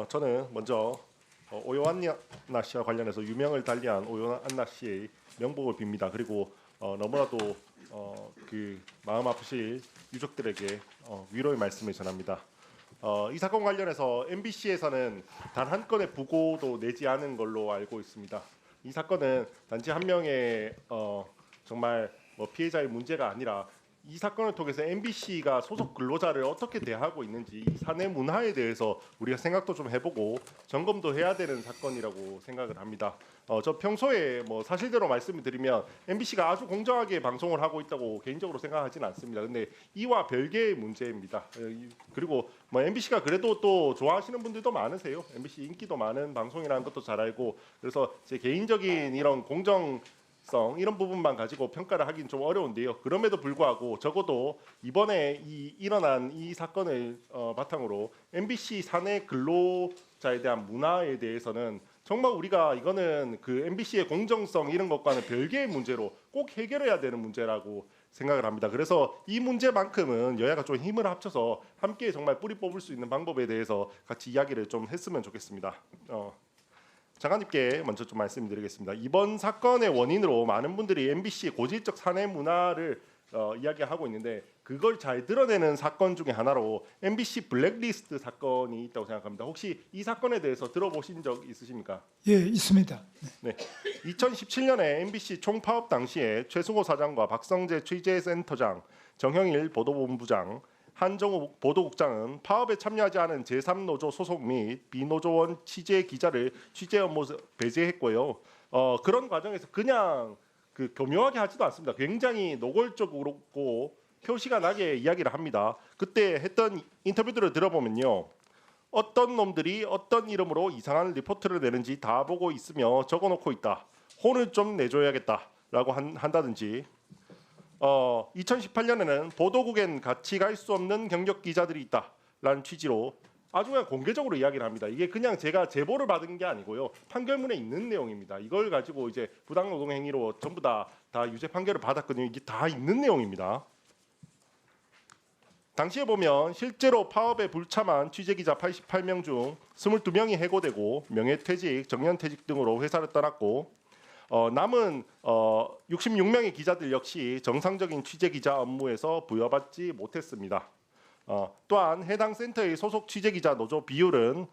저는 먼저 오요한나 씨와 관련해서 유명을 달리한 오요한나 씨의 명복을 빕니다. 그리고 너무나도 그 마음 아프실 유족들에게 위로의 말씀을 전합니다. 이 사건 관련해서 MBC에서는 단 한 건의 부고도 내지 않은 걸로 알고 있습니다. 이 사건은 단지 한 명의 정말 피해자의 문제가 아니라 이 사건을 통해서 MBC가 소속 근로자를 어떻게 대하고 있는지 이 사내 문화에 대해서 우리가 생각도 좀 해보고 점검도 해야 되는 사건이라고 생각을 합니다. 저 평소에 사실대로 말씀을 드리면 MBC가 아주 공정하게 방송을 하고 있다고 개인적으로 생각하지는 않습니다. 근데 이와 별개의 문제입니다. 그리고 MBC가 그래도 또 좋아하시는 분들도 많으세요. MBC 인기도 많은 방송이라는 것도 잘 알고, 그래서 제 개인적인 이런 공정 이런 부분만 가지고 평가를 하긴 좀 어려운데요. 그럼에도 불구하고 적어도 이번에 일어난 이 사건을 바탕으로 MBC 사내 근로자에 대한 문화에 대해서는 정말 우리가 이거는 그 MBC의 공정성 이런 것과는 별개의 문제로 꼭 해결해야 되는 문제라고 생각을 합니다. 그래서 이 문제만큼은 여야가 좀 힘을 합쳐서 함께 정말 뿌리 뽑을 수 있는 방법에 대해서 같이 이야기를 좀 했으면 좋겠습니다. 장관님께 먼저 좀 말씀드리겠습니다. 이번 사건의 원인으로 많은 분들이 MBC의 고질적 사내 문화를 이야기하고 있는데, 그걸 잘 드러내는 사건 중에 하나로 MBC 블랙리스트 사건이 있다고 생각합니다. 혹시 이 사건에 대해서 들어보신 적 있으십니까? 예, 있습니다. 네. 2017년에 MBC 총파업 당시에 최승호 사장과 박성재 취재센터장, 정형일 보도본부장, 한정우 보도국장은 파업에 참여하지 않은 제3노조 소속 및 비노조원 취재 기자를 취재 업무 배제했고요. 그런 과정에서 그냥 교묘하게 하지도 않습니다. 굉장히 노골적으로 표시가 나게 이야기를 합니다. 그때 했던 인터뷰들을 들어보면요, 어떤 놈들이 어떤 이름으로 이상한 리포트를 내는지 다 보고 있으며 적어놓고 있다. 혼을 좀 내줘야겠다라고 한다든지, 2018년에는 보도국엔 같이 갈 수 없는 경력 기자들이 있다라는 취지로 아주 그냥 공개적으로 이야기를 합니다. 이게 그냥 제가 제보를 받은 게 아니고요, 판결문에 있는 내용입니다. 이걸 가지고 이제 부당노동 행위로 전부 다 유죄 판결을 받았거든요. 이게 다 있는 내용입니다. 당시에 보면 실제로 파업에 불참한 취재기자 88명 중 22명이 해고되고 명예퇴직, 정년퇴직 등으로 회사를 떠났고, 남은 66명의 기자들 역시 정상적인 취재기자 업무에서 부여받지 못했습니다. 또한 해당 센터의 소속 취재기자 노조 비율은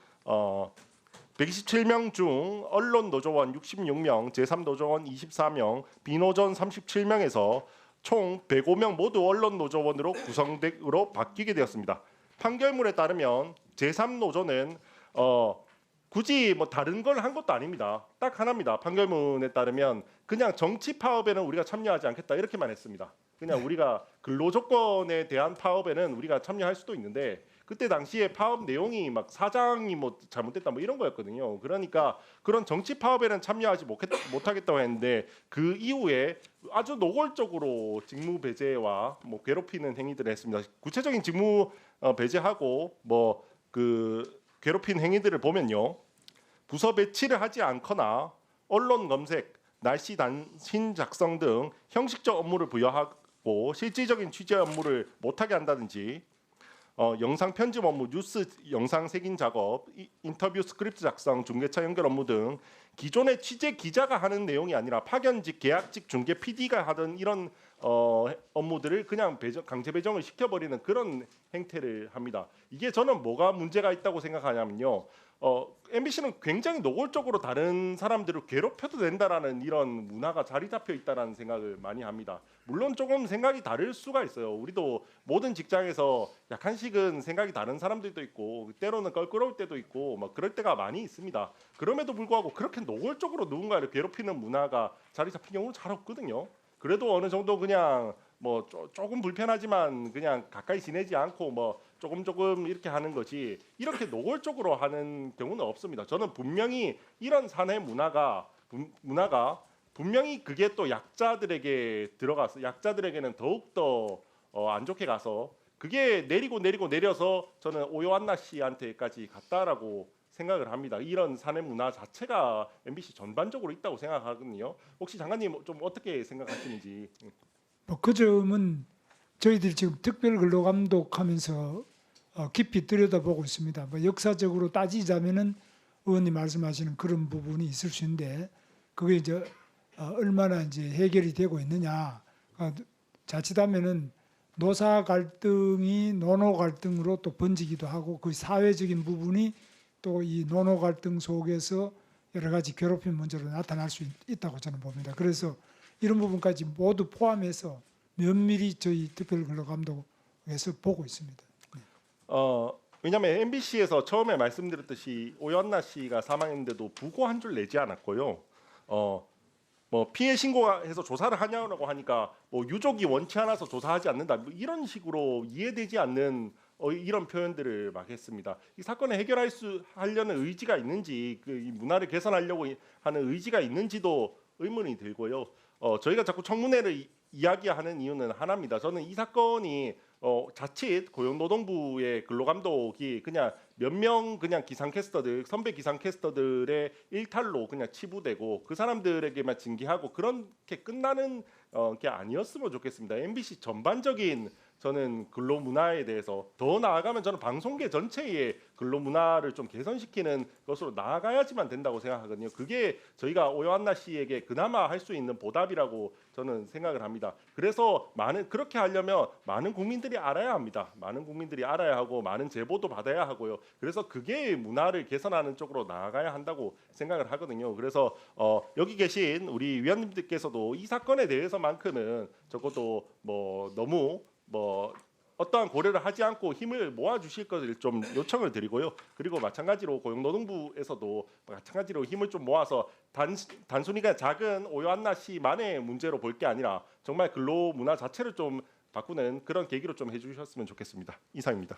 127명 중 언론 노조원 66명, 제3노조원 24명, 비노조원 37명에서 총 105명 모두 언론 노조원으로 구성으로 바뀌게 되었습니다. 판결문에 따르면 제3노조는 굳이 다른 걸 한 것도 아닙니다. 딱 하나입니다. 판결문에 따르면 그냥 정치 파업에는 우리가 참여하지 않겠다 이렇게만 했습니다. 그냥 우리가 근로조건에 대한 파업에는 우리가 참여할 수도 있는데, 그때 당시에 파업 내용이 사장이 잘못됐다 이런 거였거든요. 그러니까 그런 정치 파업에는 참여하지 못하겠다고 했는데, 그 이후에 아주 노골적으로 직무 배제와 괴롭히는 행위들을 했습니다. 구체적인 직무 배제하고 괴롭힌 행위들을 보면요, 부서 배치를 하지 않거나 언론 검색, 날씨 단신 작성 등 형식적 업무를 부여하고 실질적인 취재 업무를 못하게 한다든지, 영상 편집 업무, 뉴스 영상 색인 작업, 인터뷰 스크립트 작성, 중계차 연결 업무 등 기존의 취재 기자가 하는 내용이 아니라 파견직, 계약직, 중계 PD가 하던 이런 업무들을 그냥 강제 배정을 시켜버리는 그런 행태를 합니다. 이게 저는 뭐가 문제가 있다고 생각하냐면요, MBC는 굉장히 노골적으로 다른 사람들을 괴롭혀도 된다라는 이런 문화가 자리 잡혀 있다라는 생각을 많이 합니다. 물론 조금 생각이 다를 수가 있어요. 우리도 모든 직장에서 약간씩은 생각이 다른 사람들도 있고, 때로는 껄끄러울 때도 있고 그럴 때가 많이 있습니다. 그럼에도 불구하고 그렇게 노골적으로 누군가를 괴롭히는 문화가 자리 잡힌 경우는 잘 없거든요. 그래도 어느 정도 그냥 조금 불편하지만 그냥 가까이 지내지 않고 조금 이렇게 하는 거지, 이렇게 노골적으로 하는 경우는 없습니다. 저는 분명히 이런 사내 문화가 분명히 그게 또 약자들에게 들어가서 약자들에게는 더욱더 안 좋게 가서 그게 내려서 저는 오요한나 씨한테까지 갔다라고 생각을 합니다. 이런 사내 문화 자체가 MBC 전반적으로 있다고 생각하거든요. 혹시 장관님 좀 어떻게 생각하시는지? 그 점은 저희들이 지금 특별 근로 감독하면서 깊이 들여다보고 있습니다. 뭐 역사적으로 따지자면은 의원님 말씀하시는 그런 부분이 있을 수 있는데 그게 이제 얼마나 이제 해결이 되고 있느냐. 자칫하면은 노사 갈등이 노노 갈등으로 또 번지기도 하고 그 사회적인 부분이 또 이 노노 갈등 속에서 여러 가지 괴롭힘 문제로 나타날 수 있다고 저는 봅니다. 그래서 이런 부분까지 모두 포함해서 면밀히 저희 특별근로감독에서 보고 있습니다. 왜냐하면 MBC에서 처음에 말씀드렸듯이 오연나 씨가 사망했는데도 부고 한 줄 내지 않았고요. 뭐 피해 신고해서 조사를 하냐고 하니까 뭐 유족이 원치 않아서 조사하지 않는다 뭐 이런 식으로 이해되지 않는 이런 표현들을 막 했습니다. 이 사건을 하려는 의지가 있는지 이 문화를 개선하려고 하는 의지가 있는지도 의문이 들고요. 저희가 자꾸 청문회를 이야기하는 이유는 하나입니다. 저는 이 사건이 자칫 고용노동부의 근로감독이 그냥 몇 명 그냥 기상캐스터들 선배 기상캐스터들의 일탈로 그냥 치부되고 그 사람들에게만 징계하고 그렇게 끝나는 게 아니었으면 좋겠습니다. MBC 전반적인 저는 근로 문화에 대해서 더 나아가면 저는 방송계 전체의 근로 문화를 좀 개선시키는 것으로 나아가야지만 된다고 생각하거든요. 그게 저희가 오연나 씨에게 그나마 할 수 있는 보답이라고 저는 생각을 합니다. 그래서 그렇게 하려면 많은 국민들이 알아야 합니다. 많은 국민들이 알아야 하고 많은 제보도 받아야 하고요. 그래서 그게 문화를 개선하는 쪽으로 나아가야 한다고 생각을 하거든요. 그래서 여기 계신 우리 위원님들께서도 이 사건에 대해서만큼은 적어도 뭐 너무 어떠한 고려를 하지 않고 힘을 모아 주실 것을 좀 요청을 드리고요. 그리고 마찬가지로 고용노동부에서도 마찬가지로 힘을 좀 모아서 단순히 그냥 작은 오연나 씨만의 문제로 볼 게 아니라 정말 근로 문화 자체를 좀 바꾸는 그런 계기로 좀 해주셨으면 좋겠습니다. 이상입니다.